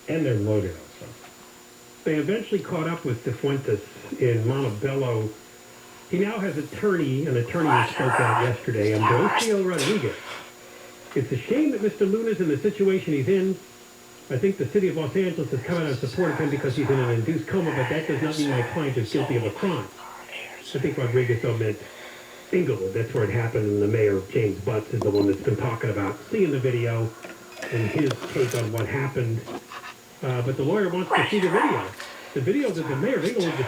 And they're loaded also. They eventually caught up with DeFuentes in Montebello. He now has an attorney who spoke out yesterday, Ambrosio Rodriguez. It's a shame that Mr. Luna's in the situation he's in. I think the city of Los Angeles has come out in support of him because he's in an induced coma, but that does not mean my client is guilty of a crime. I think Rodriguez though meant Inglewood. That's where it happened, and the mayor, James Butts, is the one that's been talking about seeing the video and his take on what happened. But the lawyer wants to see the video. The video that the mayor of Inglewood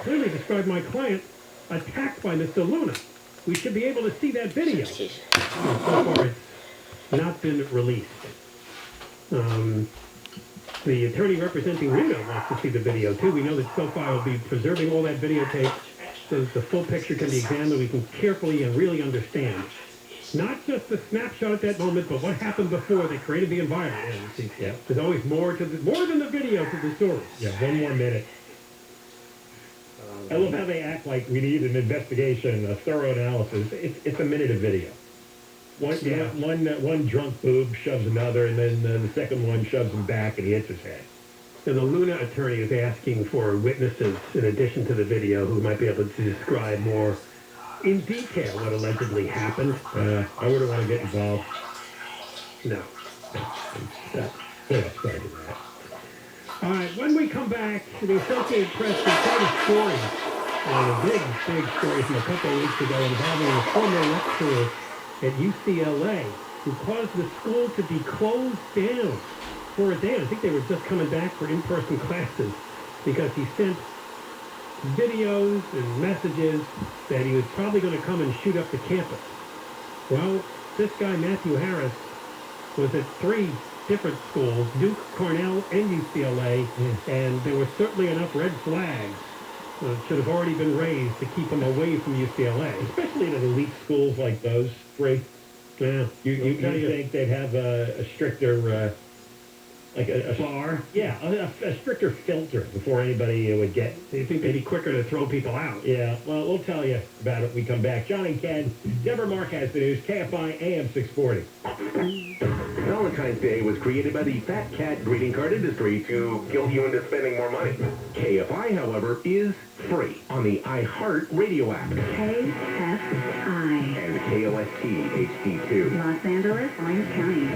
clearly described my client attacked by Mr. Luna. We should be able to see that video. So far, it's not been released. The attorney representing Luna wants to see the video, too. We know that SoFi will be preserving all that videotape so that the full picture can be examined. We can carefully and really understand. Not just the snapshot at that moment, but what happened before they created the environment. Yeah. There's always more than the video to the story. Yeah, one more minute. I love how they act like we need an investigation, a thorough analysis. It's a minute of video. One drunk boob shoves another, and then the second one shoves him back, and he hits his head. And the Luna attorney is asking for witnesses, in addition to the video, who might be able to describe more in detail what allegedly happened. I wouldn't want to get involved. No. Sorry. All right, when we come back, the Associated Press reported a story, a big story from a couple of weeks ago involving a former lecturer at UCLA who caused the school to be closed down for a day. I think they were just coming back for in-person classes because he sent videos and messages that he was probably going to come and shoot up the campus. Well, this guy, Matthew Harris, was at 3 different schools, Duke, Cornell, and UCLA, and there were certainly enough red flags that should have already been raised to keep him away from UCLA. Especially in elite schools like those 3. Yeah. You think they'd have a stricter, like a bar? Yeah, a stricter filter before anybody would get. You think they'd be quicker to throw people out? Yeah, well, we'll tell you about it when we come back. John and Ken, Deborah Mark has the news, KFI AM 640. Valentine's Day was created by the fat cat greeting card industry to guilt you into spending more money. KFI, however, is free on the iHeart Radio app. KFI. And KOST HD2. Los Angeles, Orange County.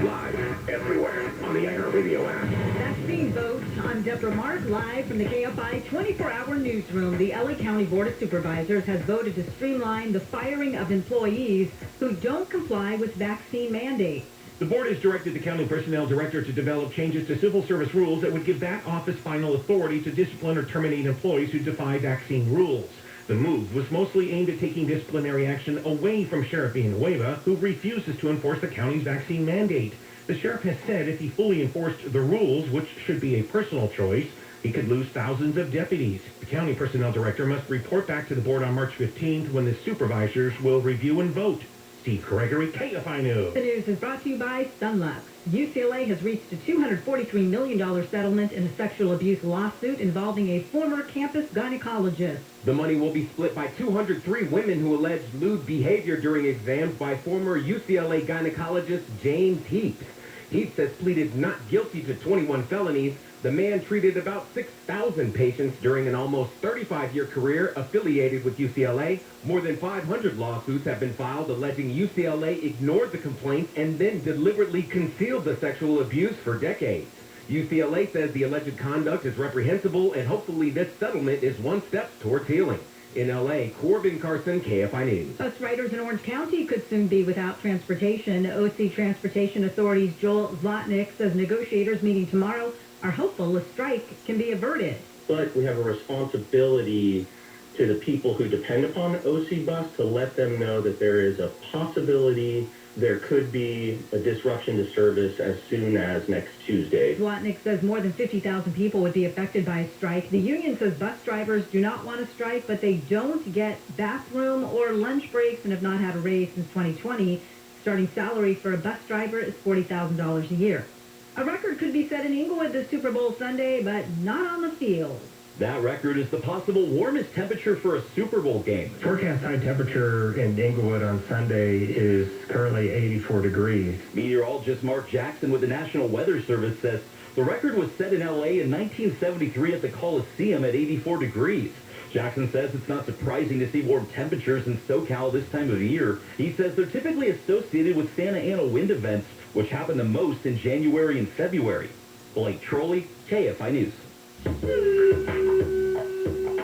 Live everywhere on the iHeart Radio app. Vaccine vote. I'm Deborah Mark, live from the KFI 24-hour newsroom. The LA County Board of Supervisors has voted to streamline the firing of employees who don't comply with vaccine mandates. The board has directed the county personnel director to develop changes to civil service rules that would give back office final authority to discipline or terminate employees who defy vaccine rules. The move was mostly aimed at taking disciplinary action away from Sheriff Villanueva, who refuses to enforce the county's vaccine mandate. The sheriff has said if he fully enforced the rules, which should be a personal choice, he could lose thousands of deputies. The county personnel director must report back to the board on March 15th when the supervisors will review and vote. Steve Gregory, KFI News. The news is brought to you by Sunlux. UCLA has reached a $243 million settlement in a sexual abuse lawsuit involving a former campus gynecologist. The money will be split by 203 women who alleged lewd behavior during exams by former UCLA gynecologist James Heaps. Heaps has pleaded not guilty to 21 felonies. The man treated about 6,000 patients during an almost 35-year career affiliated with UCLA. More than 500 lawsuits have been filed alleging UCLA ignored the complaints and then deliberately concealed the sexual abuse for decades. UCLA says the alleged conduct is reprehensible, and hopefully this settlement is one step towards healing. In L.A., Corbin Carson, KFI News. Bus riders in Orange County could soon be without transportation. OC Transportation Authority's Joel Zlotnick says negotiators meeting tomorrow are hopeful a strike can be averted. But we have a responsibility to the people who depend upon OC Bus to let them know that there is a possibility there could be a disruption to service as soon as next Tuesday. Zlotnick says more than 50,000 people would be affected by a strike. The union says bus drivers do not want to strike, but they don't get bathroom or lunch breaks and have not had a raise since 2020. Starting salary for a bus driver is $40,000 a year. A record could be set in Inglewood this Super Bowl Sunday, but not on the field. That record is the possible warmest temperature for a Super Bowl game. Forecast high temperature in Inglewood on Sunday is currently 84 degrees. Meteorologist Mark Jackson with the National Weather Service says The record was set in L.A. in 1973 at the Coliseum at 84 degrees. Jackson says it's not surprising to see warm temperatures in SoCal this time of year. He says they're typically associated with Santa Ana wind events, which happen the most in January and February. Blake Trolley, KFI News.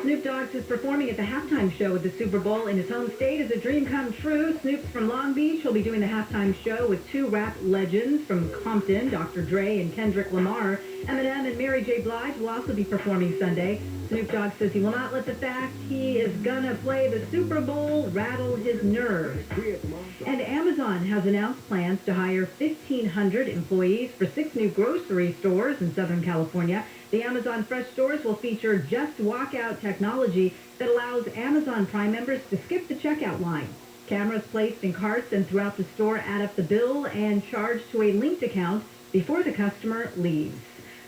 Snoop Dogg is performing at the halftime show at the Super Bowl in his home state as a dream come true. Snoop's from Long Beach. He'll be doing the halftime show with two rap legends from Compton, Dr. Dre and Kendrick Lamar. Eminem and Mary J. Blige will also be performing Sunday. Snoop Dogg says he will not let the fact he is gonna play the Super Bowl rattle his nerves. And Amazon has announced plans to hire 1,500 employees for 6 new grocery stores in Southern California. The Amazon Fresh stores will feature Just Walkout technology that allows Amazon Prime members to skip the checkout line. Cameras placed in carts and throughout the store add up the bill and charge to a linked account before the customer leaves.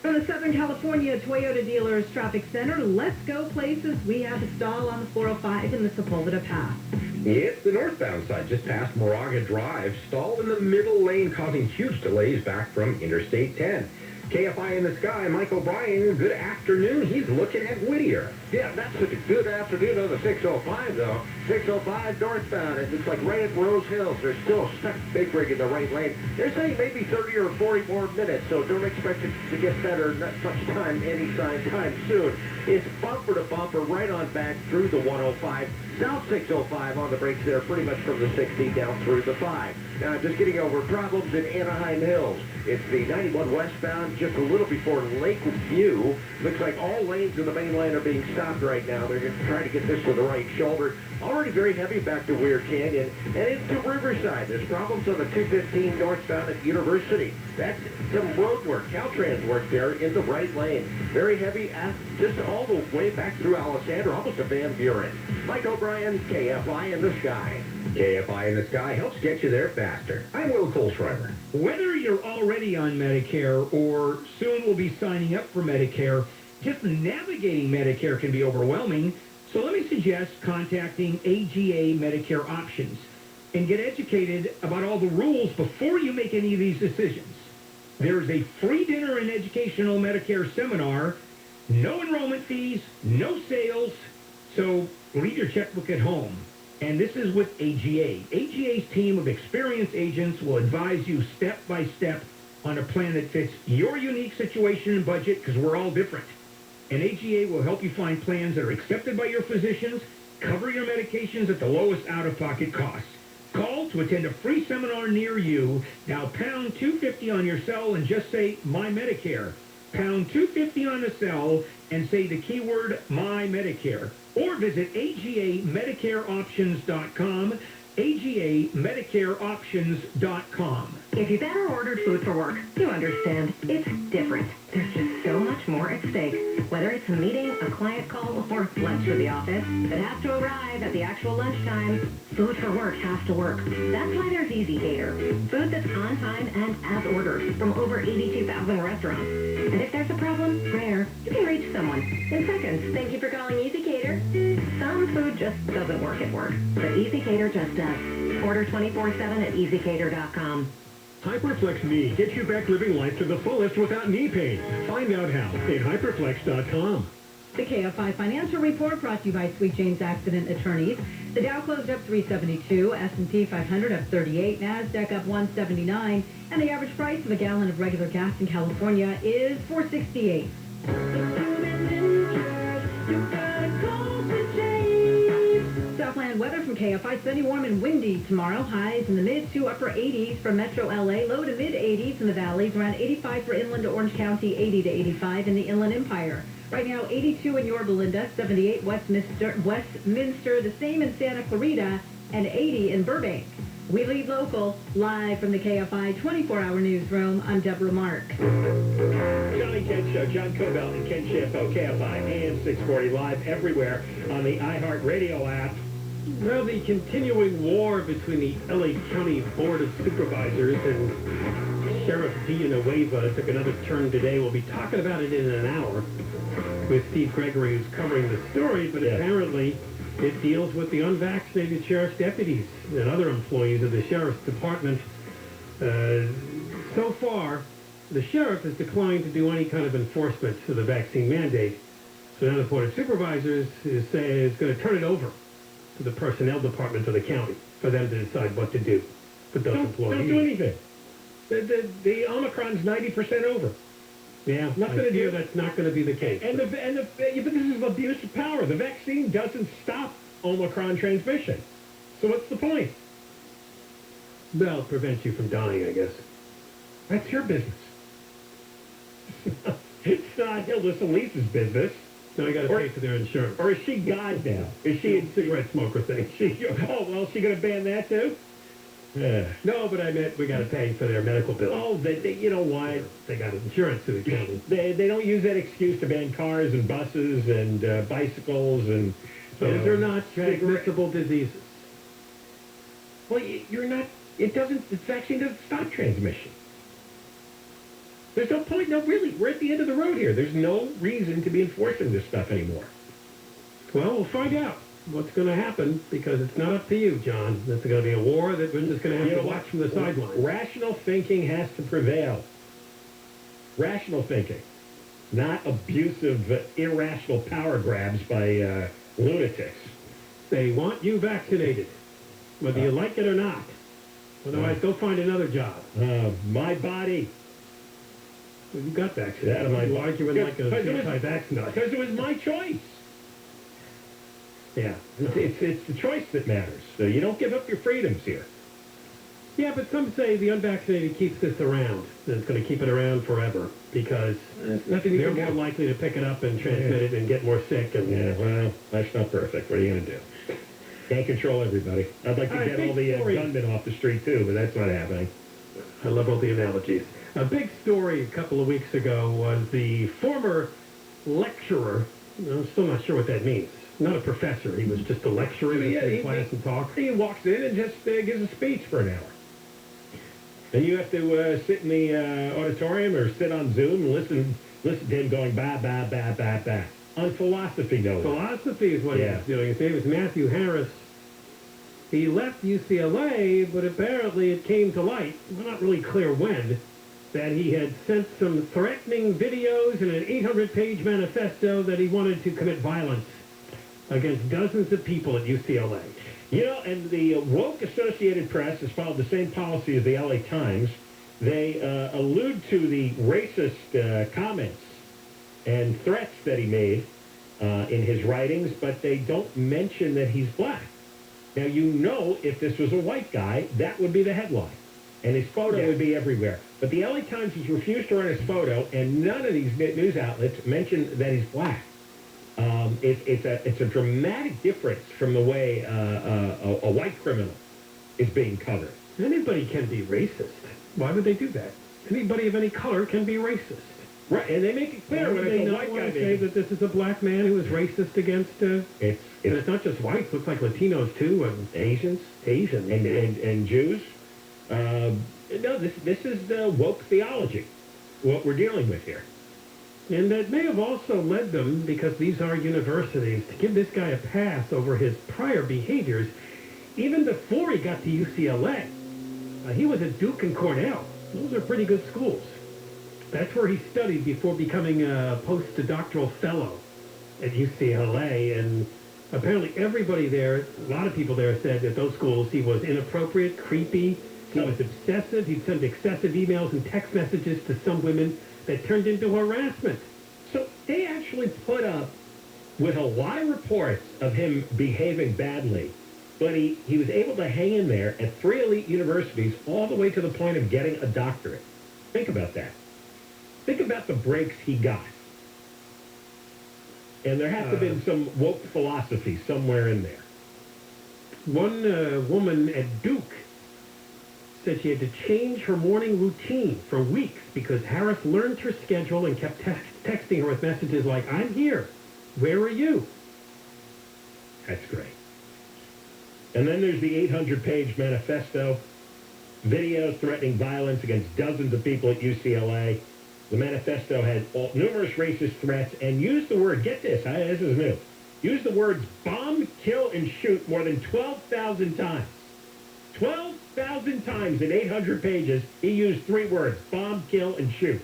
From the Southern California Toyota Dealers Traffic Center, let's go places. We have a stall on the 405 in the Sepulveda Pass. It's the northbound side, just past Moraga Drive, stalled in the middle lane, causing huge delays back from Interstate 10. KFI in the sky, Mike O'Brien, good afternoon. He's looking at Whittier. Yeah, that's a good afternoon on the 605, though. 605 northbound. It's like right at Rose Hills. There's still a stuck big rig in the right lane. They're saying maybe 30 or 40 more minutes, so don't expect it to get better not much time anytime soon. It's bumper to bumper right on back through the 105. South 605 on the brakes there, pretty much from the 60 down through the 5. Now, just getting over problems in Anaheim Hills. It's the 91 westbound, just a little before Lakeview. Looks like all lanes in the main line are being stopped right now. They're just trying to get this to the right shoulder. Already very heavy back to Weir Canyon and into Riverside. There's problems on the 215 northbound at University. That's some road work, Caltrans work there in the right lane. Very heavy, just all the way back through Alessandro, almost to Van Buren. Mike O'Brien, KFI in the sky. KFI in the sky helps get you there faster. I'm Will Kohlschreiber. Whether you're already on Medicare or soon will be signing up for Medicare, just navigating Medicare can be overwhelming. So let me suggest contacting AGA Medicare Options and get educated about all the rules before you make any of these decisions. There's a free dinner and educational Medicare seminar, no enrollment fees, no sales, so leave your checkbook at home. And this is with AGA. AGA's team of experienced agents will advise you step by step on a plan that fits your unique situation and budget, because we're all different. And AGA will help you find plans that are accepted by your physicians, cover your medications at the lowest out-of-pocket costs. Call to attend a free seminar near you. Now pound 250 on your cell and just say My Medicare. Pound 250 on the cell and say the keyword My Medicare. Or visit AGAMedicareOptions.com, AGAMedicareOptions.com. If you've ever ordered food for work, you understand. It's different. There's just so much more at stake. Whether it's a meeting, a client call, or lunch for the office that has to arrive at the actual lunchtime, food for work has to work. That's why there's EasyCater. Food that's on time and as ordered from over 82,000 restaurants. And if there's a problem, rare, you can reach someone in seconds. Thank you for calling EasyCater. Some food just doesn't work at work, but EasyCater just does. Order 24/7 at EasyCater.com. Hyperflex Knee gets you back living life to the fullest without knee pain. Find out how at Hyperflex.com. The KFI Financial Report brought to you by Sweet James Accident Attorneys. The Dow closed up 372, S&P 500 up 38, NASDAQ up 179, and the average price of a gallon of regular gas in California is $4.68. Southland weather from KFI. Sunny, warm, and windy tomorrow. Highs in the mid to upper 80s for Metro LA. Low to mid 80s in the valleys. Around 85 for inland to Orange County. 80 to 85 in the Inland Empire. Right now, 82 in Yorba Linda. 78 Westminster. The same in Santa Clarita. And 80 in Burbank. We lead local. Live from the KFI 24-hour newsroom. I'm Deborah Mark. Johnny Ken Show, John Cobell and Ken Shampo, KFI AM 640, live everywhere on the iHeartRadio app. Well, the continuing war between the LA County Board of Supervisors and Sheriff Villanueva took another turn today. We'll be talking about it in an hour with Steve Gregory, who's covering the story, but apparently it deals with the unvaccinated sheriff's deputies and other employees of the sheriff's department. So far, the sheriff has declined to do any kind of enforcement to the vaccine mandate. So now the Board of Supervisors is going to turn it over to the personnel department of the county for them to decide what to do with those employees. Don't do anything. The Omicron's 90% over. Yeah, Nothing I to fear do. that's not going to be the case. But this is abuse of power. The vaccine doesn't stop Omicron transmission. So what's the point? Well, it prevents you from dying, I guess. That's your business. It's not Hilda Solis's business. Now you got to pay for their insurance. Or is she God now? Is she a cigarette smoker thing? Is she going to ban that too? No, but I meant we got to pay for their medical bills. Oh, you know why? They got insurance through the county. They don't use that excuse to ban cars and buses and bicycles and... Those are not transmissible diseases. Well, you're not... The vaccine doesn't stop transmission. There's no point. No, really, we're at the end of the road here. There's no reason to be enforcing this stuff anymore. Well, we'll find out what's going to happen, because it's not up to you, John. It's going to be a war that we're just going to have to watch from the sidelines. Rational thinking has to prevail. Rational thinking. Not abusive, irrational power grabs by lunatics. They want you vaccinated, whether you like it or not. Otherwise, go find another job. My body. Well, you got vaccinated. Why are you like a anti-vax nut? Because it was my choice. Yeah. It's the choice that matters. So you don't give up your freedoms here. Yeah, but some say the unvaccinated keeps this around. And it's going to keep it around forever because they're more likely to pick it up and transmit it and get more sick. And yeah, well, that's not perfect. What are you going to do? Can't control everybody. I'd like to get all the gunmen off the street, too, but that's not happening. I love all the analogies. A big story a couple of weeks ago was the former lecturer. I'm still not sure what that means. Not a professor. He was just a lecturer in class and talk. He walks in and just gives a speech for an hour. And you have to sit in the auditorium or sit on Zoom and listen to him going ba, ba, ba, ba, ba. On philosophy, no. Philosophy is what he was doing. His name is Matthew Harris. He left UCLA, but apparently it came to light, we're not really clear when, that he had sent some threatening videos and an 800-page manifesto that he wanted to commit violence against dozens of people at UCLA. You know, and the woke Associated Press has followed the same policy as the LA Times. They allude to the racist comments and threats that he made in his writings, but they don't mention that he's black. Now, you know, if this was a white guy, that would be the headline, and his photo would be everywhere. But the LA Times has refused to run his photo, and none of these news outlets mention that he's black. It's a dramatic difference from the way a white criminal is being covered. Anybody can be racist. Why would they do that? Anybody of any color can be racist. Right, and they make it clear when it's a white guy. They say that this is a black man who is racist against... it's not just whites. Looks like Latinos, too, and Asians. And Jews. No, this is the woke theology, what we're dealing with here. And that may have also led them, because these are universities, to give this guy a pass over his prior behaviors, even before he got to UCLA. He was at Duke and Cornell. Those are pretty good schools. That's where he studied before becoming a postdoctoral fellow at UCLA. And apparently everybody there, a lot of people there said at those schools he was inappropriate, creepy, he was obsessive, he'd send excessive emails and text messages to some women that turned into harassment. So they actually put up with a lot of reports of him behaving badly, but he was able to hang in there at 3 elite universities all the way to the point of getting a doctorate. Think about that. Think about the breaks he got. And there has to have been some woke philosophy somewhere in there. One woman at Duke said she had to change her morning routine for weeks because Harris learned her schedule and kept texting her with messages like, "I'm here. Where are you?" That's great. And then there's the 800-page manifesto, videos threatening violence against dozens of people at UCLA. The manifesto had numerous racist threats and used the word, get this, this is new, used the words bomb, kill, and shoot more than 12,000 times. 1,000 times in 800 pages, he used 3 words: bomb, kill, and shoot.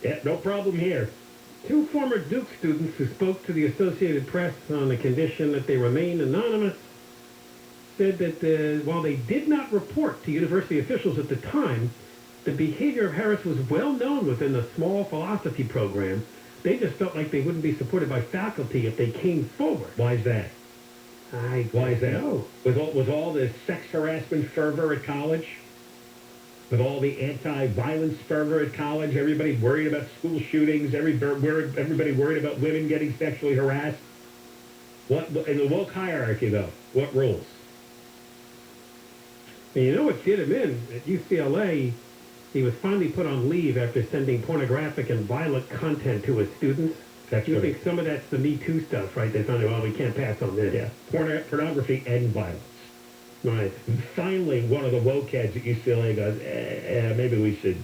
Yeah, no problem here. 2 former Duke students who spoke to the Associated Press on the condition that they remain anonymous said that while they did not report to university officials at the time, the behavior of Harris was well known within the small philosophy program. They just felt like they wouldn't be supported by faculty if they came forward. Why is that? Why is that? With all the sex harassment fervor at college? With all the anti-violence fervor at college? Everybody worried about school shootings? Everybody worried about women getting sexually harassed? What in the woke hierarchy, though? What rules? And you know what did him in? At UCLA, he was finally put on leave after sending pornographic and violent content to his students. You think some of that's the Me Too stuff, right? They found out, well, we can't pass on this. Yeah, pornography and violence. Right. And finally, one of the woke heads at UCLA goes, maybe we should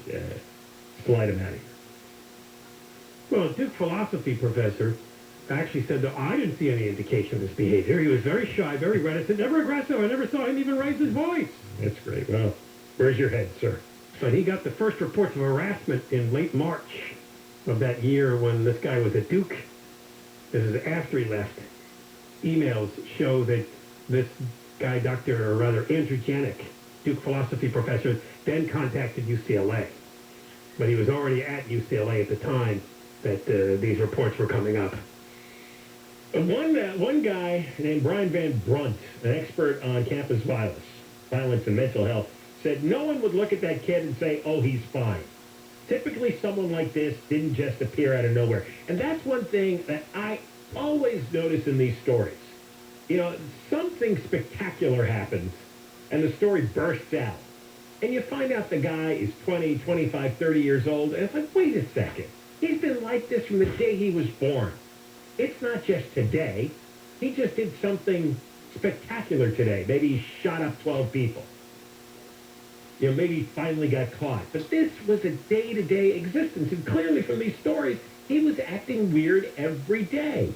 slide him out of here. Well, a Duke philosophy professor actually said that I didn't see any indication of this behavior. He was very shy, very reticent, never aggressive. I never saw him even raise his voice. That's great. Well, where's your head, sir? But he got the first reports of harassment in late March of that year when this guy was at Duke. This is after he left. Emails show that this guy, Andrew Janik, Duke philosophy professor, then contacted UCLA. But he was already at UCLA at the time that these reports were coming up. One guy named Brian Van Brunt, an expert on campus violence and mental health, said no one would look at that kid and say, oh, he's fine. Typically, someone like this didn't just appear out of nowhere. And that's one thing that I always notice in these stories. You know, something spectacular happens, and the story bursts out. And you find out the guy is 20, 25, 30 years old, and it's like, wait a second. He's been like this from the day he was born. It's not just today. He just did something spectacular today. Maybe he shot up 12 people. You know, maybe he finally got caught. But this was a day-to-day existence. And clearly from these stories, he was acting weird every day.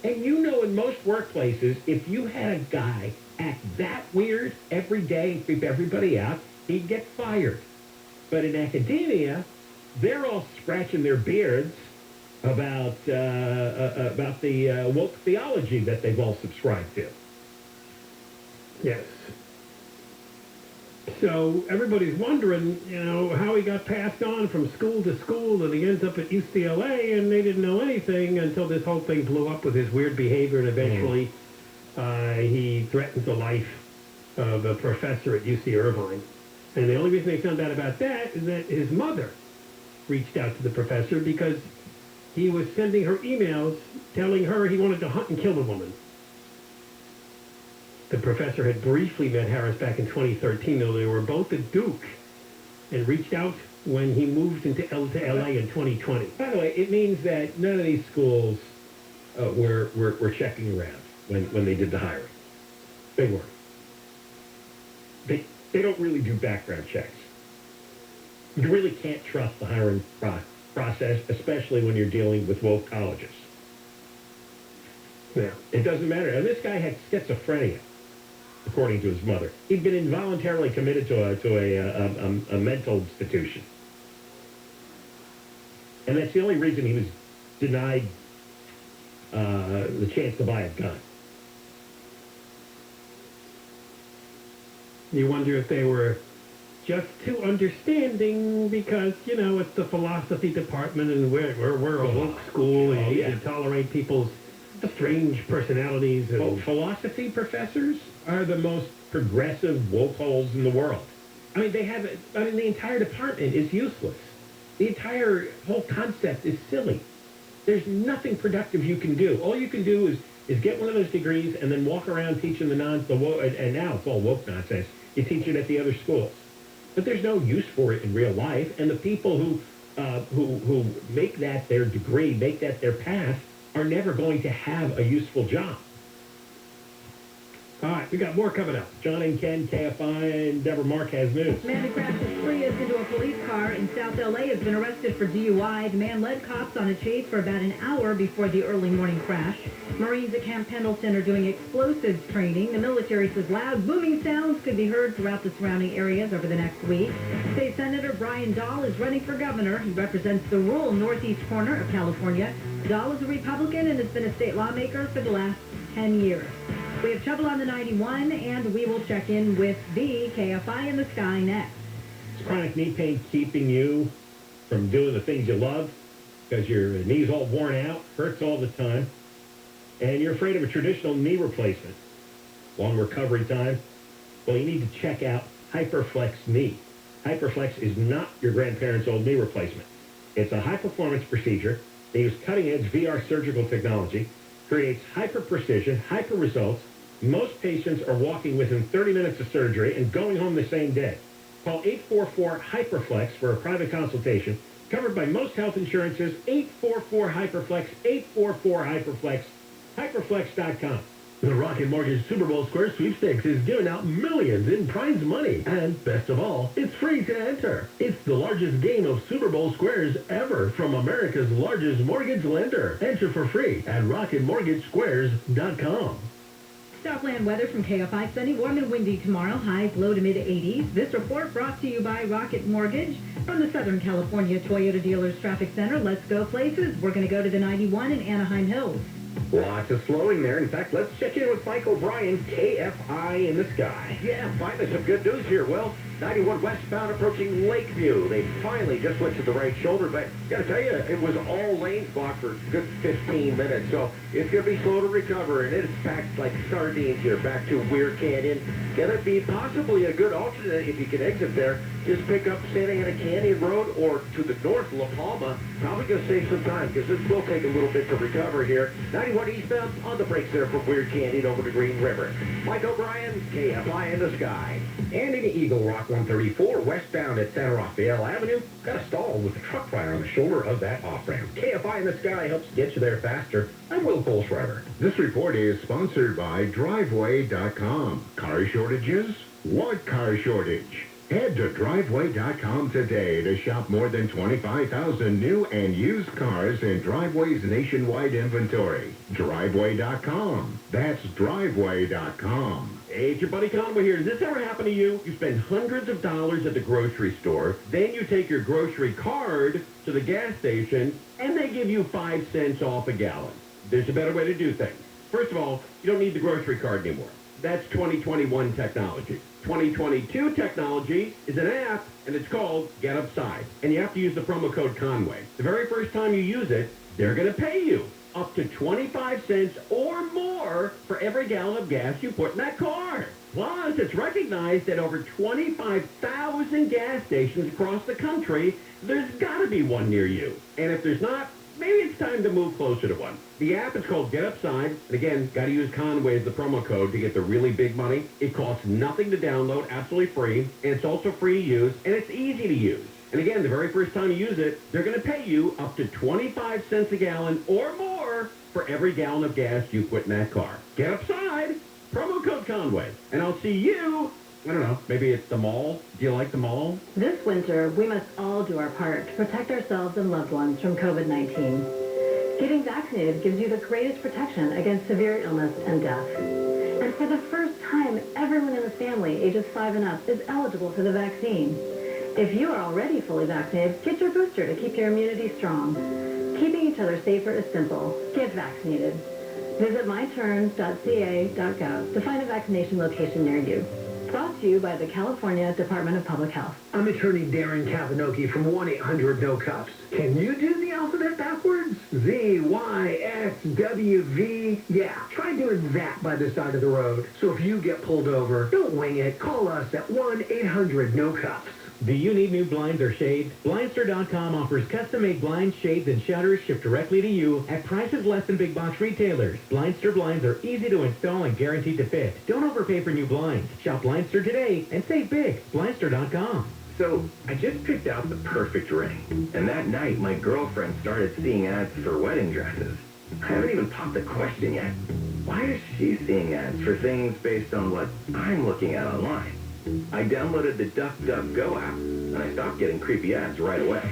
And you know, in most workplaces, if you had a guy act that weird every day and creep everybody out, he'd get fired. But in academia, they're all scratching their beards about the woke theology that they've all subscribed to. Yes. So everybody's wondering, you know, how he got passed on from school to school, and he ends up at UCLA, and they didn't know anything until this whole thing blew up with his weird behavior, and eventually he threatens the life of a professor at UC Irvine. And the only reason they found out about that is that his mother reached out to the professor because he was sending her emails telling her he wanted to hunt and kill the woman. The professor had briefly met Harris back in 2013, though they were both at Duke, and reached out when he moved to LA in 2020. By the way, it means that none of these schools were checking around when they did the hiring. They weren't. They don't really do background checks. You really can't trust the hiring process, especially when you're dealing with woke colleges. Yeah. It doesn't matter. And this guy had schizophrenia, according to his mother. He'd been involuntarily committed to a mental institution. And that's the only reason he was denied the chance to buy a gun. You wonder if they were just too understanding because, you know, it's the philosophy department and we're a woke school and you need to tolerate people's strange personalities. And well, philosophy professors are the most progressive woke holes in the world. I mean, the entire department is useless. The entire whole concept is silly. There's nothing productive you can do. All you can do is get one of those degrees and then walk around teaching and now it's all woke nonsense. You teach it at the other schools. But there's no use for it in real life. And the people who make that their degree, make that their path, are never going to have a useful job. All right, we got more coming up. John and Ken, KFI, and Deborah Mark has news. Man who crashed his Prius into a police car in South L.A. has been arrested for DUI. The man led cops on a chase for about an hour before the early morning crash. Marines at Camp Pendleton are doing explosives training. The military says loud, booming sounds could be heard throughout the surrounding areas over the next week. State Senator Brian Dahl is running for governor. He represents the rural northeast corner of California. Dahl is a Republican and has been a state lawmaker for the last 10 years. We have trouble on the 91, and we will check in with the KFI in the sky next. Is chronic knee pain keeping you from doing the things you love because your knee's all worn out, hurts all the time, and you're afraid of a traditional knee replacement? Long recovery time? Well, you need to check out HyperFlex Knee. HyperFlex is not your grandparents' old knee replacement. It's a high-performance procedure. They use cutting-edge VR surgical technology, creates hyper-precision, hyper-results. Most patients are walking within 30 minutes of surgery and going home the same day. Call 844-HYPERFLEX for a private consultation. Covered by most health insurances. 844-HYPERFLEX, 844-HYPERFLEX, hyperflex.com. The Rocket Mortgage Super Bowl Square Sweepstakes is giving out millions in prize money. And best of all, it's free to enter. It's the largest game of Super Bowl squares ever from America's largest mortgage lender. Enter for free at rocketmortgagesquares.com. Southland weather from KFI. Sunny, warm and windy tomorrow. Highs low to mid-80s. This report brought to you by Rocket Mortgage from the Southern California Toyota Dealers Traffic Center. Let's go places. We're going to go to the 91 in Anaheim Hills. Lots of slowing there. In fact, let's check in with Mike O'Brien, KFI in the sky. Yeah, finally some good news here. Well, 91 westbound approaching Lakeview. They finally just went to the right shoulder, but gotta tell you, it was all lanes blocked for a good 15 minutes, so it's gonna be slow to recover, and it's packed like sardines here back to Weir Canyon. Gonna be possibly a good alternate if you can exit there. Just pick up Santa Ana Canyon Road or to the north, La Palma. Probably gonna save some time because this will take a little bit to recover here. 91 eastbound on the brakes there from Weir Canyon over to Green River. Mike O'Brien, KFI in the sky. And in Eagle Rock 134, westbound at San Rafael Avenue, got a stall with a truck fire on the shoulder of that off-ramp. KFI in the sky helps get you there faster. I'm Will Cole-Schreiber. This report is sponsored by Driveway.com. Car shortages? What car shortage? Head to Driveway.com today to shop more than 25,000 new and used cars in Driveway's nationwide inventory. Driveway.com. That's Driveway.com. Hey, it's your buddy Conway here. Does this ever happen to you? You spend hundreds of dollars at the grocery store, then you take your grocery card to the gas station, and they give you 5 cents off a gallon. There's a better way to do things. First of all, you don't need the grocery card anymore. That's 2021 technology. 2022 technology is an app, and it's called Get Upside. And you have to use the promo code Conway. The very first time you use it, they're going to pay you up to 25 cents or more for every gallon of gas you put in that car. Plus, it's recognized at over 25,000 gas stations across the country. There's got to be one near you. And if there's not, maybe it's time to move closer to one. The app is called Get Upside. And again, got to use Conway as the promo code to get the really big money. It costs nothing to download, absolutely free. And it's also free to use, and it's easy to use. And again, the very first time you use it, they're going to pay you up to 25 cents a gallon or more for every gallon of gas you put in that car. Get Upside, promo code Conway. And I'll see you, I don't know, maybe it's the mall. Do you like the mall? This winter, we must all do our part to protect ourselves and loved ones from COVID-19. Getting vaccinated gives you the greatest protection against severe illness and death. And for the first time, everyone in the family ages 5 and up is eligible for the vaccine. If you are already fully vaccinated, get your booster to keep your immunity strong. Keeping each other safer is simple. Get vaccinated. Visit myturn.ca.gov to find a vaccination location near you. Brought to you by the California Department of Public Health. I'm attorney Darren Kavanoki from 1-800-NO-CUFFS. Can you do the alphabet backwards? Z, Y, X, W, V. Yeah, try doing that by the side of the road. So if you get pulled over, don't wing it. Call us at 1-800-NO-CUFFS. Do you need new blinds or shades? Blindster.com offers custom-made blinds, shades, and shutters shipped directly to you at prices less than big box retailers. Blindster blinds are easy to install and guaranteed to fit. Don't overpay for new blinds. Shop Blindster today and save big. Blindster.com. So, I just picked out the perfect ring. And that night, my girlfriend started seeing ads for wedding dresses. I haven't even popped the question yet. Why is she seeing ads for things based on what I'm looking at online? I downloaded the DuckDuckGo app, and I stopped getting creepy ads right away.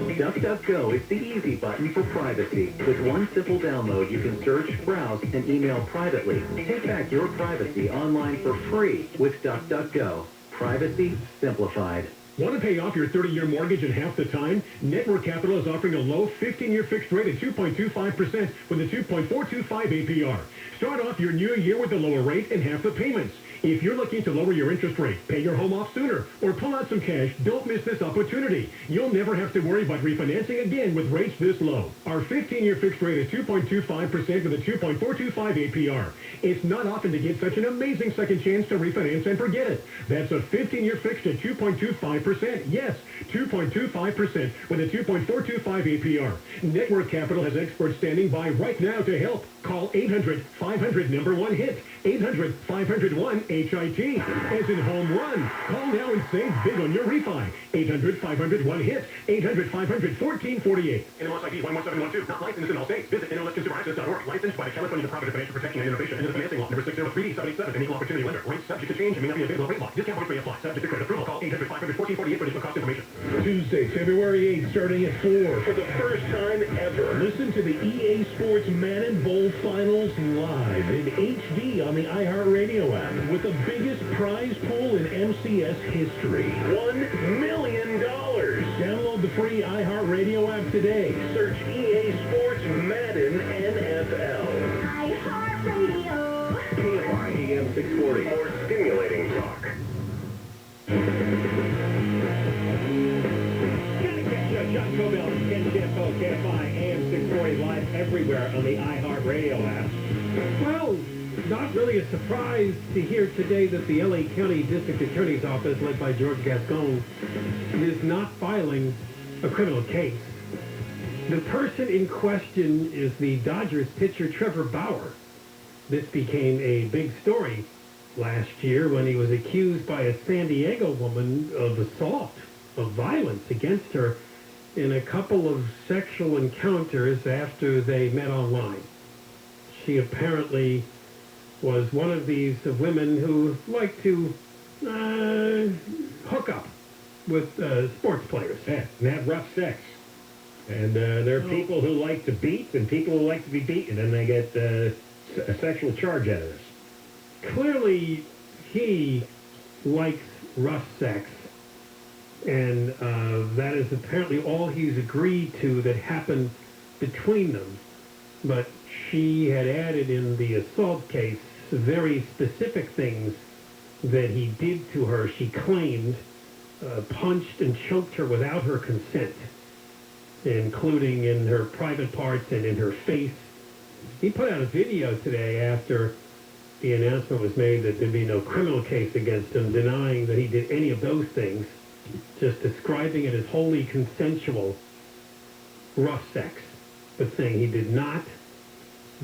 DuckDuckGo is the easy button for privacy. With one simple download, you can search, browse, and email privately. Take back your privacy online for free with DuckDuckGo. Privacy simplified. Want to pay off your 30-year mortgage in half the time? Network Capital is offering a low 15-year fixed rate at 2.25% with a 2.425 APR. Start off your new year with a lower rate and half the payments. If you're looking to lower your interest rate, pay your home off sooner, or pull out some cash, don't miss this opportunity. You'll never have to worry about refinancing again with rates this low. Our 15-year fixed rate is 2.25% with a 2.425 APR. It's not often to get such an amazing second chance to refinance and forget it. That's a 15-year fixed at 2.25%. Yes, 2.25% with a 2.425 APR. Network Capital has experts standing by right now to help. Call 800-500-1-HIT. 800-500-1-HIT. As in home run. Call now and save big on your refi. 800-500-1-HIT. 800-500-1448. NMLS ID 11712. Not licensed in all states. Visit NMLSconsumeraccess.org. Licensed by the California Department of Financial Protection and Innovation and the Financing Law. Number 603-77. An equal opportunity lender. Rates subject to change and may not be available rate law. Discount rates may apply. Subject to credit approval. Call 800-500-1448 for additional cost information. Tuesday, February 8th, starting at 4. For the first time ever, listen to the EA Sports Madden Bowl Finals live in HD on the iHeartRadio app with the biggest prize pool in MCS history. $1 million. Download the free iHeartRadio app today. Search EA Sports Madden NFL. iHeartRadio. Kfi Am 640. More stimulating talk. John Cobell, Ken Campo, Kfi Am 640 live everywhere on the iHeartRadio app. Well, not really a surprise to hear today that the L.A. County District Attorney's Office, led by George Gascon, is not filing a criminal case. The person in question is the Dodgers pitcher Trevor Bauer. This became a big story last year when he was accused by a San Diego woman of assault, of violence against her in a couple of sexual encounters after they met online. She apparently was one of these women who like to hook up with sports players. Yeah, and have rough sex. And there are people who like to beat and people who like to be beaten, and they get a sexual charge out of this. Clearly, he likes rough sex, and that is apparently all he's agreed to that happened between them. But she had added in the assault case very specific things that he did to her. She claimed punched and choked her without her consent, including in her private parts and in her face. He put out a video today after the announcement was made that there'd be no criminal case against him, denying that he did any of those things, just describing it as wholly consensual rough sex, but saying he did not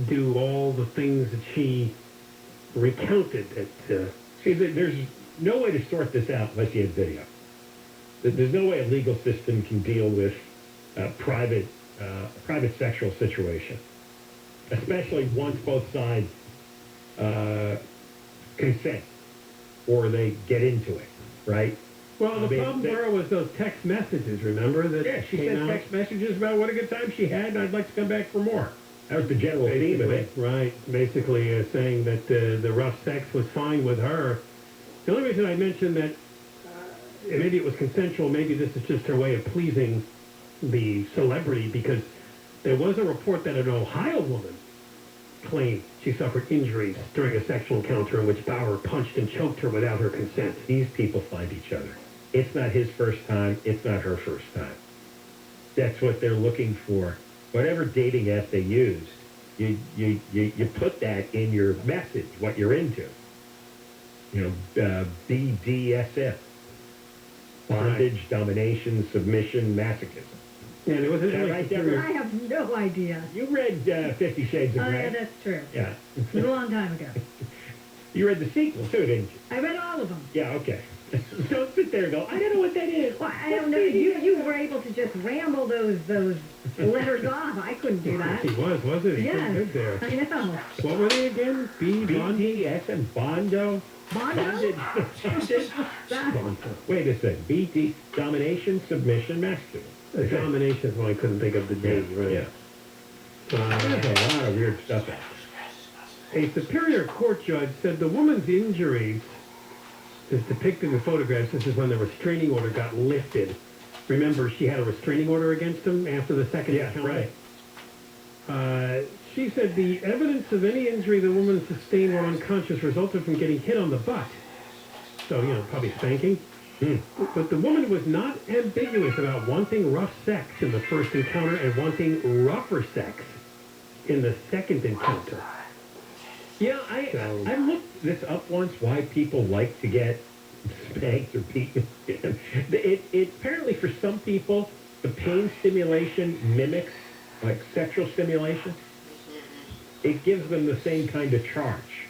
do all the things that she recounted. See, there's no way to sort this out unless you have video. There's no way a legal system can deal with a private sexual situation, especially once both sides consent or they get into it, right? Well, the problem there was those text messages, remember? That yeah, she sent text messages about what a good time she had, and I'd like to come back for more. That was the general theme of it. Right, basically saying that the rough sex was fine with her. The only reason I mentioned that maybe it was consensual, maybe this is just her way of pleasing the celebrity, because there was a report that an Ohio woman claimed she suffered injuries during a sexual encounter in which Bauer punched and choked her without her consent. These people find each other. It's not his first time. It's not her first time. That's what they're looking for. Whatever dating app they use, you put that in your message, what you're into. You know, BDSM. Bondage, domination, submission, masochism. Yeah, there was an right, Deborah? I have no idea. You read 50 Shades of Grey. Oh, yeah, that's true. Yeah. It was a long time ago. You read the sequel, too, didn't you? I read all of them. Yeah, okay. Don't sit there and go, I don't know what that is. Well, I don't know. You were able to just ramble those letters off. I couldn't do that. He wasn't he? He Yes. did good there. I know. What were they again? BTS and Bondo. Bondo? Wait a second. BT, domination, submission, masculine. The domination is why I couldn't think of the D, right? Yeah. There's a lot of weird stuff out there. A Superior Court judge said the woman's injuries, as depicted in the photographs, this is when the restraining order got lifted. Remember, she had a restraining order against him after the second encounter? Right. She said the evidence of any injury the woman sustained while unconscious resulted from getting hit on the butt. So, probably spanking. But the woman was not ambiguous about wanting rough sex in the first encounter and wanting rougher sex in the second encounter. Yeah, I looked this up once, why people like to get spanked or beaten. It apparently for some people, the pain stimulation mimics like sexual stimulation. It gives them the same kind of charge.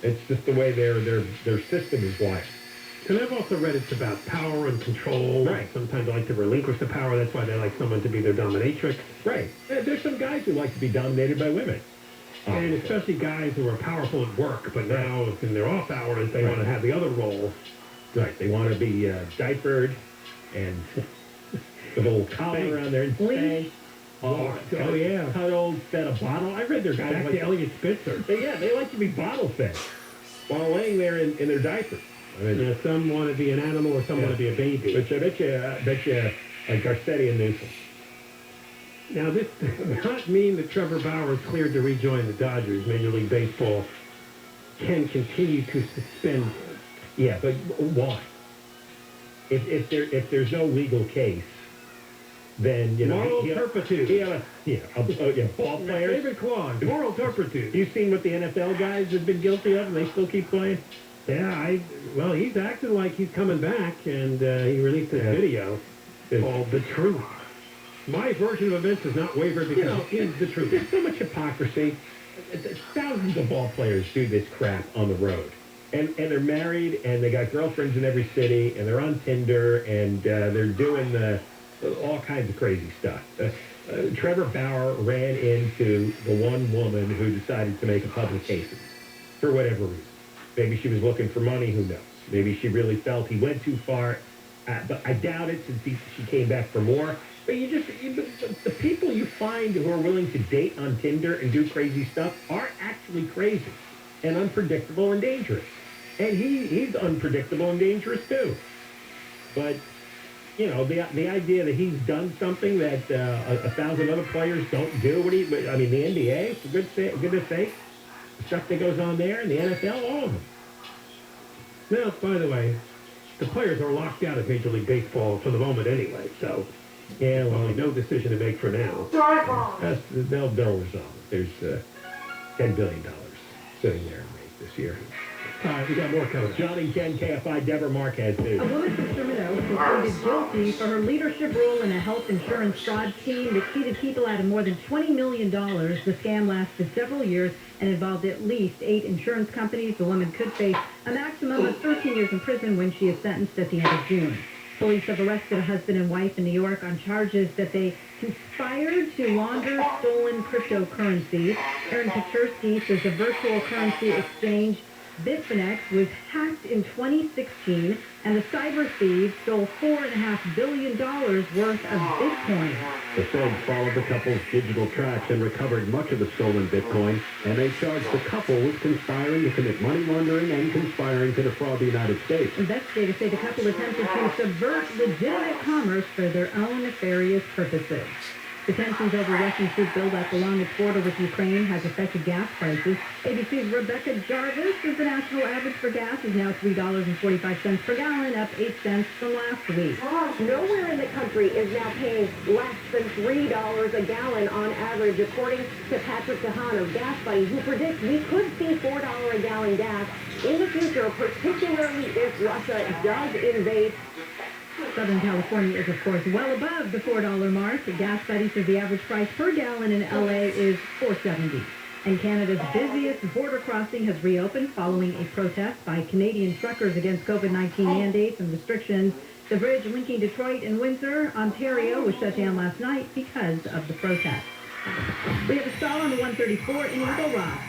It's just the way their system is wired. And I've also read it's about power and control. Right. Sometimes they like to relinquish the power. That's why they like someone to be their dominatrix. Right. There's some guys who like to be dominated by women. And especially guys who are powerful at work, but now in their off hours, they want to have the other role. Right. They want to be diapered and the little collar around there and spanked. Oh, yeah. Cuddled, fed a bottle. I read their guys Back like to Elliot Spitzer. They like to be bottle fed while laying there in their diapers. I mean, some want to be an animal or some want to be a baby. But I bet you like Garcetti and Newsom. Now, this does not mean that Trevor Bauer is cleared to rejoin the Dodgers. Major League Baseball can continue to suspend him. Yeah, but why? If there's no legal case, then moral turpitude. Ball players. Favorite clause. Moral turpitude. You've seen what the NFL guys have been guilty of, and they still keep playing. Yeah, he's acting like he's coming back, and he released a video called "The Truth." My version of events has not wavered because it is the truth. There's so much hypocrisy. Thousands of ball players do this crap on the road. And they're married, and they got girlfriends in every city, and they're on Tinder, and they're doing all kinds of crazy stuff. Trevor Bauer ran into the one woman who decided to make a public case of him for whatever reason. Maybe she was looking for money, who knows? Maybe she really felt he went too far, but I doubt it since she came back for more. But the people you find who are willing to date on Tinder and do crazy stuff are actually crazy and unpredictable and dangerous. And he's unpredictable and dangerous too. But, the idea that he's done something that 1,000 other players don't do, the NBA, for goodness sake, the stuff that goes on there, and the NFL, all of them. Now, by the way, the players are locked out of Major League Baseball for the moment anyway, so no decision to make for now. They'll resolve it. There's $10 billion sitting there this year. All right, we got more coming. Johnny Ken, KFI, Deborah Marquez news. A woman from Sacramento was pleaded guilty for her leadership role in a health insurance fraud scheme that cheated people out of more than $20 million. The scam lasted several years and involved at least 8 insurance companies. The woman could face a maximum of 13 years in prison when she is sentenced at the end of June. Police have arrested a husband and wife in New York on charges that they conspired to launder stolen cryptocurrency. Aaron Pachurski says the virtual currency exchange Bitfinex was hacked in 2016, and the cyber thieves stole $4.5 billion worth of Bitcoin. The feds followed the couple's digital tracks and recovered much of the stolen Bitcoin, and they charged the couple with conspiring to commit money laundering and conspiring to defraud the United States. Investigators say the couple attempted to subvert legitimate commerce for their own nefarious purposes. The tensions over Russian troop buildup along its border with Ukraine has affected gas prices. ABC's Rebecca Jarvis says the national average for gas is now $3.45 per gallon, up 8 cents from last week. Nowhere in the country is now paying less than $3 a gallon on average, according to Patrick DeHaan of Gas Buddy, who predicts we could see $4 a gallon gas in the future, particularly if Russia does invade. Southern California is, of course, well above the $4 mark. Gas Buddy says the average price per gallon in L.A. is $4.70. And Canada's busiest border crossing has reopened following a protest by Canadian truckers against COVID-19 mandates and restrictions. The bridge linking Detroit and Windsor, Ontario, was shut down last night because of the protest. We have a stall on the 134 in Eagle Rock.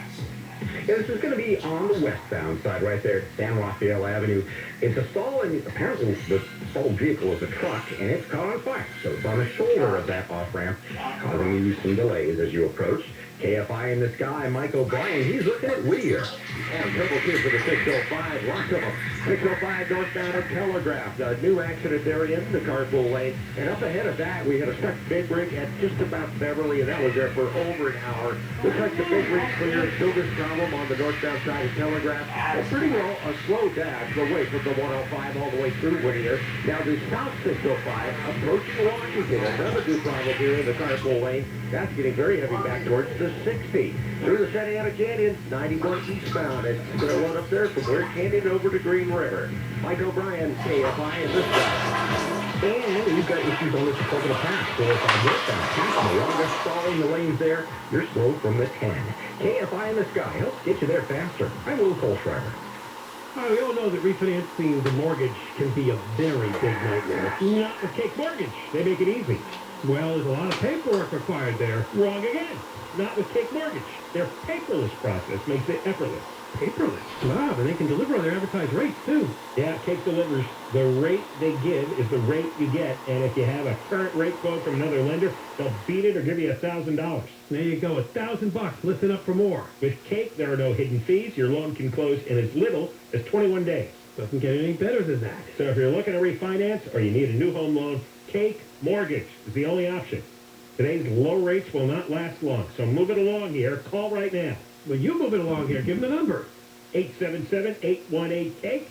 Yeah, this is going to be on the westbound side right there at San Rafael Avenue. It's a stall, and apparently the stalled vehicle is a truck, and it's caught on fire. So it's on the shoulder of that off-ramp, causing you some delays as you approach. KFI in the sky, Mike O'Brien, he's looking at Whittier. And triple two for the 605, lots of them. 605 northbound of Telegraph, a new accident there in the carpool lane. And up ahead of that, we had a stuck big rig at just about Beverly, and that was there for over an hour. Looks like the big rig cleared, still this problem on the northbound side of Telegraph. And pretty well a slow dash away from the 105 all the way through Whittier. Now the south 605 approaching Washington, another new problem here in the carpool lane. That's getting very heavy back towards the 60. Through the Santa Ana Canyon, 91 eastbound. It's going to run up there from Ware Canyon over to Green River. Mike O'Brien, KFI, in this guy. And you've got issues on this Dakota Pass. So if I get that pass, no longer stalling the lanes there, you're slow from the 10. KFI in the sky helps get you there faster. I'm Will Colschreiber. We all know that refinancing the mortgage can be a very big nightmare. Not with Cake Mortgage. They make it easy. Well, there's a lot of paperwork required there. Wrong again. Not with Cake Mortgage. Their paperless process makes it effortless. Paperless? Wow, and they can deliver on their advertised rates, too. Yeah, Cake delivers. The rate they give is the rate you get, and if you have a current rate quote from another lender, they'll beat it or give you $1,000. There you go, $1,000. Listen up for more. With Cake, there are no hidden fees. Your loan can close in as little as 21 days. Doesn't get any better than that. So if you're looking to refinance or you need a new home loan, Cake Mortgage is the only option. Today's low rates will not last long, so move it along here. Call right now. Well, you move it along here. Give them the number. 877-818-CAKE.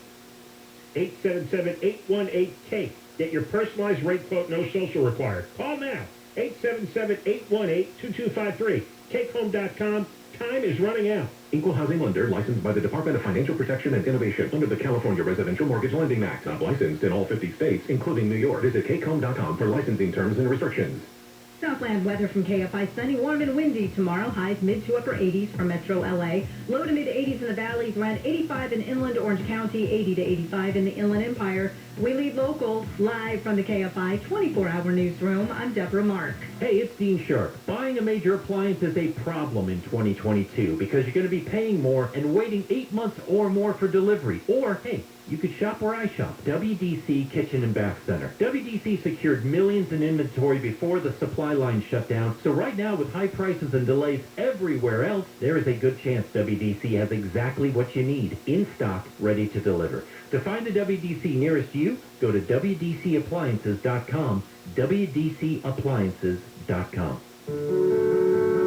877-818-CAKE. Get your personalized rate quote, no social required. Call now. 877-818-2253. CakeHome.com. Time is running out. Equal housing lender licensed by the Department of Financial Protection and Innovation under the California Residential Mortgage Lending Act. Not licensed in all 50 states, including New York. Visit CakeHome.com for licensing terms and restrictions. Southland weather from KFI. Sunny, warm and windy tomorrow. Highs mid to upper 80s for metro LA. Low to mid 80s in the valleys. Around 85 in inland Orange County. 80 to 85 in the Inland Empire. We lead local live from the KFI 24-hour newsroom. I'm Deborah Mark. Hey, it's Dean Sharp. Buying a major appliance is a problem in 2022 because you're going to be paying more and waiting 8 months or more for delivery. Or, hey, you could shop where I shop, WDC Kitchen and Bath Center. WDC secured millions in inventory before the supply line shut down. So right now, with high prices and delays everywhere else, there is a good chance WDC has exactly what you need, in stock, ready to deliver. To find the WDC nearest you, go to WDCappliances.com, WDCappliances.com.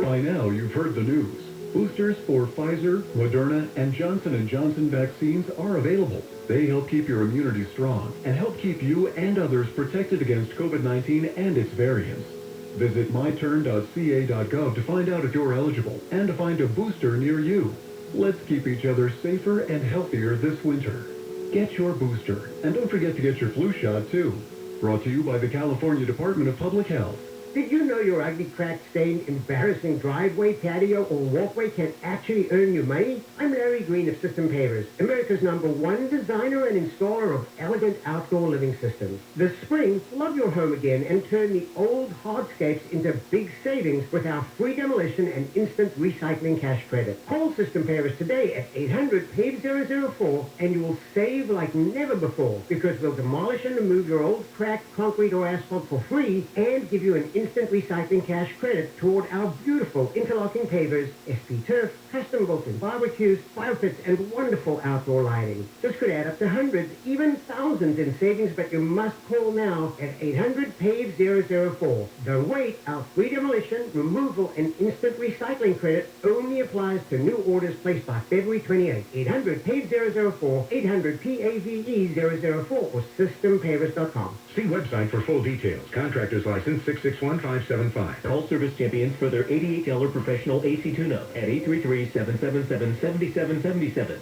By now, you've heard the news. Boosters for Pfizer, Moderna, and Johnson & Johnson vaccines are available. They help keep your immunity strong and help keep you and others protected against COVID-19 and its variants. Visit myturn.ca.gov to find out if you're eligible and to find a booster near you. Let's keep each other safer and healthier this winter. Get your booster, and don't forget to get your flu shot, too. Brought to you by the California Department of Public Health. Did you know your ugly, cracked, stained, embarrassing driveway, patio, or walkway can actually earn you money? I'm Larry Green of System Pavers, America's #1 designer and installer of elegant outdoor living systems. This spring, love your home again and turn the old hardscapes into big savings with our free demolition and instant recycling cash credit. Call System Pavers today at 800-PAVE-004 and you will save like never before because we'll demolish and remove your old cracked concrete or asphalt for free and give you an instant recycling cash credit toward our beautiful interlocking pavers, SP turf, custom built-in barbecues, fire pits, and wonderful outdoor lighting. This could add up to hundreds, even thousands in savings, but you must call now at 800-PAVE-004. Don't wait. Our free demolition, removal, and instant recycling credit only applies to new orders placed by February 28. 800-PAVE-004, 800-PAVE-004, or systempavers.com. See website for full details. Contractor's license 661575. Call Service Champions for their $88 professional AC tune-up at 833-777-7777.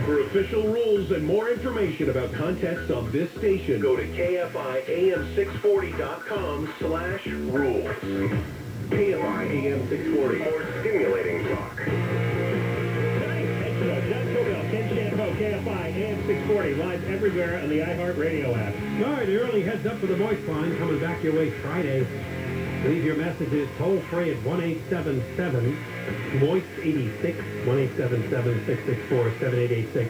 For official rules and more information about contests on this station, go to KFIAM640.com/rules. KFI AM 640. More stimulating talk. Ken Shampo, KFI, AM 640, live everywhere on the iHeartRadio app. All right, early heads up for the voice line coming back your way Friday. Leave your messages toll-free at 1-877-VOICE-86, 1-877-664-7886.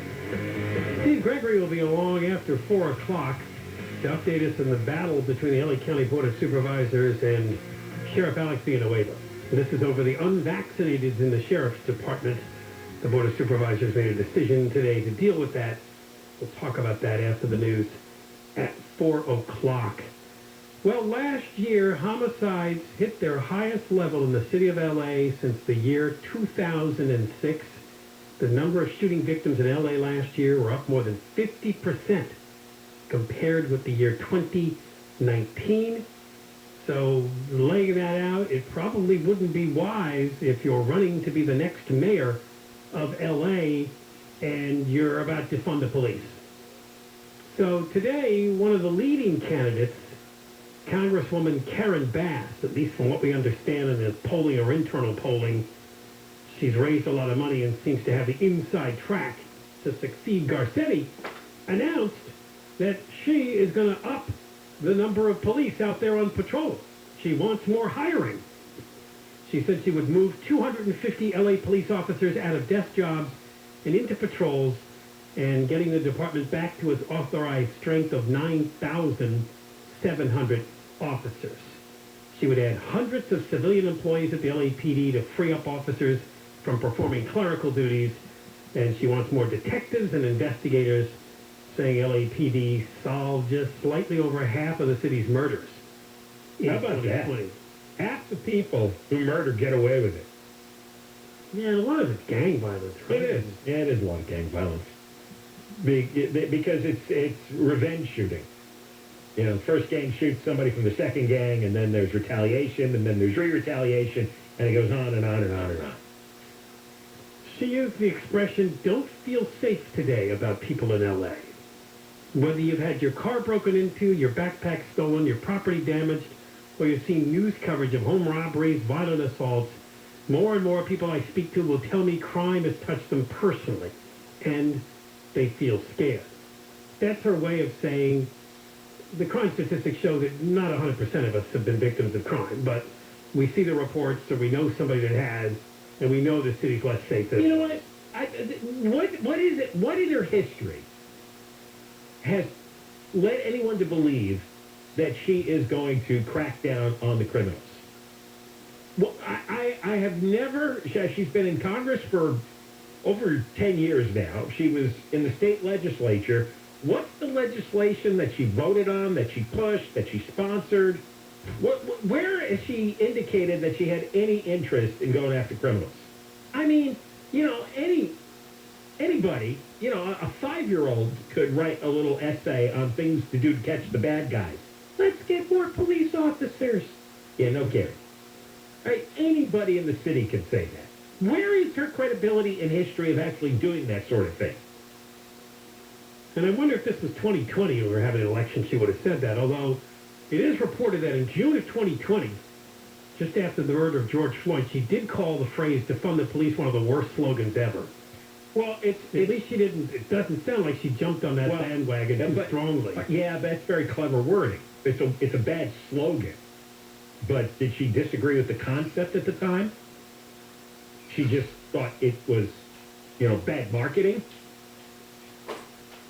Steve Gregory will be along after 4 o'clock to update us on the battle between the LA County Board of Supervisors and Sheriff Alex Villanueva. This is over the unvaccinated in the Sheriff's Department. The Board of Supervisors made a decision today to deal with that. We'll talk about that after the news at 4 o'clock. Well, last year, homicides hit their highest level in the city of L.A. since the year 2006. The number of shooting victims in L.A. last year were up more than 50% compared with the year 2019. So laying that out, it probably wouldn't be wise if you're running to be the next mayor of L.A. and you're about to fund the police. So today, one of the leading candidates, Congresswoman Karen Bass, at least from what we understand in the polling or internal polling, she's raised a lot of money and seems to have the inside track to succeed Garcetti, announced that she is going to up the number of police out there on patrol. She wants more hiring. She said she would move 250 L.A. police officers out of desk jobs and into patrols and getting the department back to its authorized strength of 9,700 officers. She would add hundreds of civilian employees at the LAPD to free up officers from performing clerical duties, and she wants more detectives and investigators, saying LAPD solved just slightly over half of the city's murders. How about that? Half the people who murder get away with it. Yeah, a lot of it's gang violence, right? It is. Yeah, it is a lot of gang violence. Because it's revenge shooting. You know, the first gang shoots somebody from the second gang, and then there's retaliation, and then there's re-retaliation, and it goes on and on and on and on. She used the expression, don't feel safe today about people in L.A. Whether you've had your car broken into, your backpack stolen, your property damaged, or you've seen news coverage of home robberies, violent assaults, more and more people I speak to will tell me crime has touched them personally, and they feel scared. That's her way of saying the crime statistics show that not 100% of us have been victims of crime, but we see the reports, so we know somebody that has, and we know the city's less safe. You know what? What is it? What in her history has led anyone to believe that she is going to crack down on the criminals? Well, I have never. She's been in Congress for over 10 years now. She was in the state legislature. What's the legislation that she voted on, that she pushed, that she sponsored? Where has she indicated that she had any interest in going after criminals? I mean, you know, anybody, you know, a 5-year-old could write a little essay on things to do to catch the bad guys. Let's get more police officers. Yeah, no kidding. Right? Anybody in the city can say that. Where is her credibility in history of actually doing that sort of thing? And I wonder if this was 2020 when we were having an election, she would have said that, although it is reported that in June of 2020, just after the murder of George Floyd, she did call the phrase defund the police one of the worst slogans ever. Well, at least she didn't, it doesn't sound like she jumped on that bandwagon too strongly. Yeah, but that's very clever wording. It's a bad slogan. But did she disagree with the concept at the time? She just thought it was, you know, bad marketing?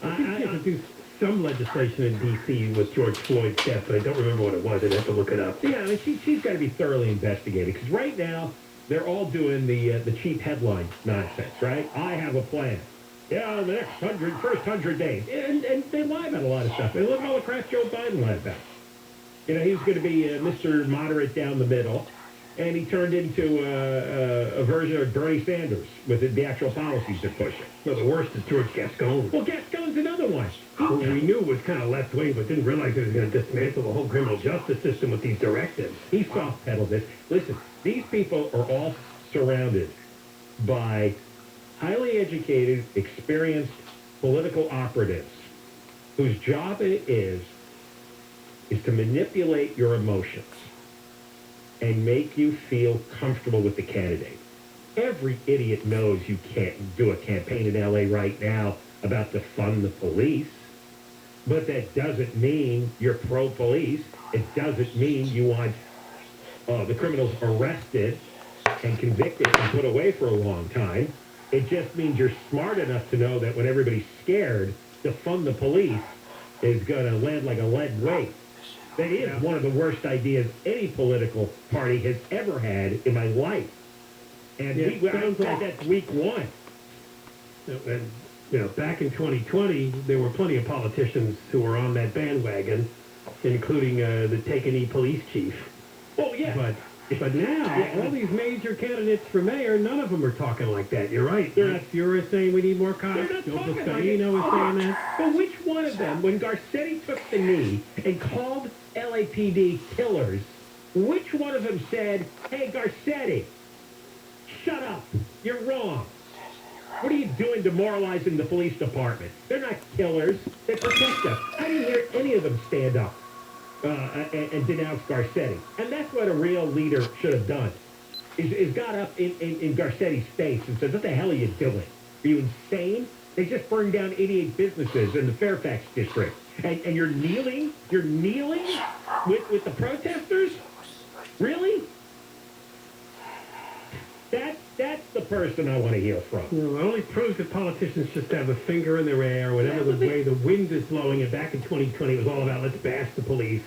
I think she introduced some legislation in D.C. with George Floyd's death, but I don't remember what it was. I'd have to look it up. Yeah, I mean, she's got to be thoroughly investigated, because right now, they're all doing the cheap headline nonsense, right? I have a plan. Yeah, the next first 100 days. And they lie about a lot of stuff. And look at all the crap Joe Biden lied about. You know, he was going to be Mr. Moderate down the middle, and he turned into a version of Bernie Sanders with the actual policies they're pushing. Well, the worst is George Gascon. Well, Gascon's another one. Who we knew was kind of left-wing, but didn't realize it was going to dismantle the whole criminal justice system with these directives. He soft-pedaled this. Listen, these people are all surrounded by highly educated, experienced political operatives whose job it is to manipulate your emotions. and make you feel comfortable with the candidate. Every idiot knows you can't do a campaign in L.A. right now about defund the police. But that doesn't mean you're pro-police. It doesn't mean you want the criminals arrested and convicted and put away for a long time. It just means you're smart enough to know that when everybody's scared, defund the police is going to land like a lead weight. That is one of the worst ideas any political party has ever had in my life. And I thought that's week one. And, back in 2020, there were plenty of politicians who were on that bandwagon, including the Take-a-knee police chief. Oh, yeah. But now, all these major candidates for mayor, none of them are talking like that. You're right. They're not Fuhrer saying we need more cops. They're not Joe talking like Buscaino is saying that. But which one of them, when Garcetti took the knee and called LAPD killers, which one of them said, hey, Garcetti, shut up, you're wrong. What are you doing demoralizing the police department? They're not killers. They protect us. I didn't hear any of them stand up and denounce Garcetti. And that's what a real leader should have done, is got up in Garcetti's face and said, what the hell are you doing? Are you insane? They just burned down 88 businesses in the Fairfax district. And you're kneeling? You're kneeling with the protesters? Really? That's the person I want to hear from. It only proves that politicians just have a finger in their air, whatever the way the wind is blowing. And back in 2020, it was all about let's bash the police.